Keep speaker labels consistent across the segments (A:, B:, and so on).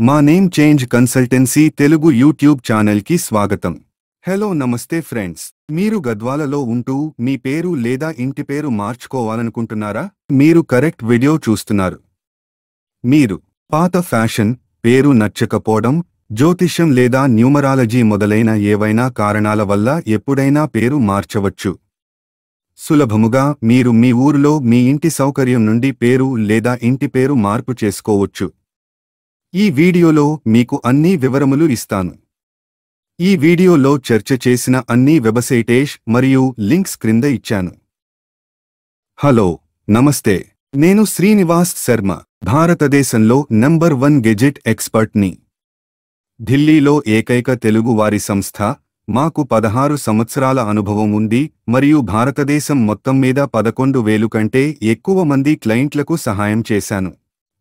A: మా name change consultancy Telugu YouTube ఛానల్కి స్వాగతం. హలో నమస్తే ఫ్రెండ్స్, మీరు గద్వాలలో ఉంటూ మీ పేరు లేదా ఇంటి పేరు మార్చుకోవాలనుకుంటున్నారా? మీరు కరెక్ట్ వీడియో చూస్తున్నారు. మీరు పాత ఫ్యాషన్, పేరు నచ్చకపోవడం, జ్యోతిష్యం లేదా న్యూమరాలజీ మొదలైన ఏవైనా కారణాల వల్ల ఎప్పుడైనా పేరు మార్చవచ్చు. సులభముగా మీరు మీ ఊరిలో మీ ఇంటి సౌకర్యం నుండి పేరు లేదా ఇంటి పేరు మార్పు చేసుకోవచ్చు. ఈ వీడియోలో మీకు అన్ని వివరములు ఇస్తాను. ఈ వీడియోలో చర్చ చేసిన అన్ని వెబ్సైట్స్ మరియు లింక్స్ క్రింద ఇచ్చాను. హలో నమస్తే, నేను శ్రీనివాస్ శర్మ, భారతదేశంలో నంబర్ 1 గెజెట్ ఎక్స్పర్ట్ని. ఢిల్లీలో ఏకైక తెలుగు వారి సంస్థ. మాకు 16 సంవత్సరాల అనుభవం ఉంది మరియు భారతదేశం మొత్తం మీద 11,000 కంటే ఎక్కువ మంది క్లయింట్లకు సహాయం చేశాను.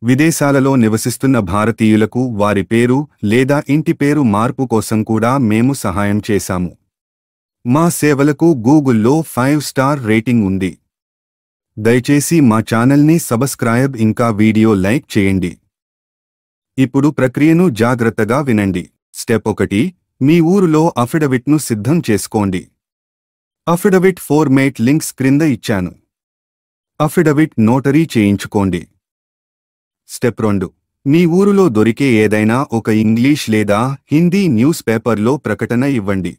A: విదేశాలలో నివసిస్తున్న భారతీయులకు వారి పేరు లేదా ఇంటి పేరు మార్పు కోసం కూడా మేము సహాయం చేశాము. మా సేవలకు గూగుల్లో 5 స్టార్ రేటింగ్ ఉంది. దయచేసి మా ఛానల్ని సబ్స్క్రైబ్ ఇంకా వీడియో లైక్ చేయండి. ఇప్పుడు ప్రక్రియను జాగ్రత్తగా వినండి. స్టెప్ 1, మీ ఊరులో అఫిడవిట్ను సిద్ధం చేసుకోండి. అఫిడవిట్ ఫార్మేట్ లింక్స్ క్రింద ఇచ్చాను. అఫిడవిట్ నోటరీ చేయించుకోండి. స్టెప్ 2, మీ ఊరులో దొరికే ఏదైనా ఒక ఇంగ్లీష్ లేదా హిందీ న్యూస్ పేపర్లో ప్రకటన ఇవ్వండి.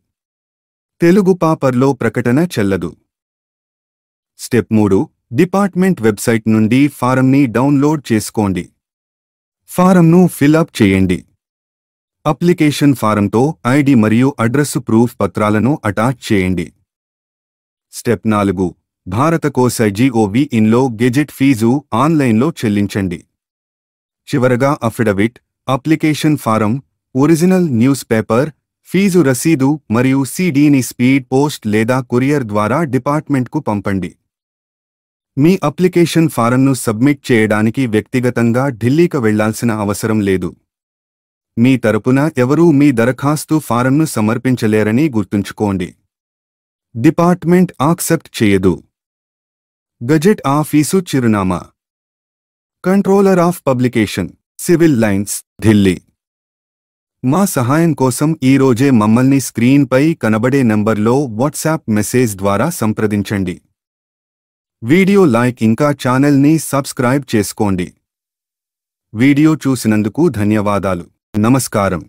A: తెలుగు పేపర్లో ప్రకటన చెల్లదు. స్టెప్ 3, డిపార్ట్మెంట్ వెబ్సైట్ నుండి ఫారంని డౌన్లోడ్ చేసుకోండి. ఫారంను ఫిల్అప్ చేయండి. అప్లికేషన్ ఫారంతో ఐడి మరియు అడ్రస్సు ప్రూఫ్ పత్రాలను అటాచ్ చేయండి. స్టెప్ 4, భారత కోశ.gov.in గెజెట్ ఫీజు ఆన్లైన్లో చెల్లించండి. చివరగా affidavit, application form, original newspaper, fee రసీదు మరియు సీడీని స్పీడ్ పోస్ట్ లేదా కొరియర్ ద్వారా డిపార్ట్మెంట్కు పంపండి. మీ అప్లికేషన్ ఫారంను సబ్మిట్ చేయడానికి వ్యక్తిగతంగా ఢిల్లీకి వెళ్లాల్సిన అవసరం లేదు. మీ తరపున ఎవరూ మీ దరఖాస్తు ఫారంను సమర్పించలేరని గుర్తుంచుకోండి. డిపార్ట్మెంట్ యాక్సెప్ట్ చేయదు. గజెట్ ఆఫీసు చిరునామా: controller of publication, civil lines, Delhi. మా సహాయం కోసం ఈ రోజే మమ్మల్ని స్క్రీన్పై కనబడే నంబర్లో వాట్సాప్ మెసేజ్ ద్వారా సంప్రదించండి. వీడియో లైక్ ఇంకా ఛానల్ని సబ్స్క్రైబ్ చేసుకోండి. వీడియో చూసినందుకు ధన్యవాదాలు. నమస్కారం.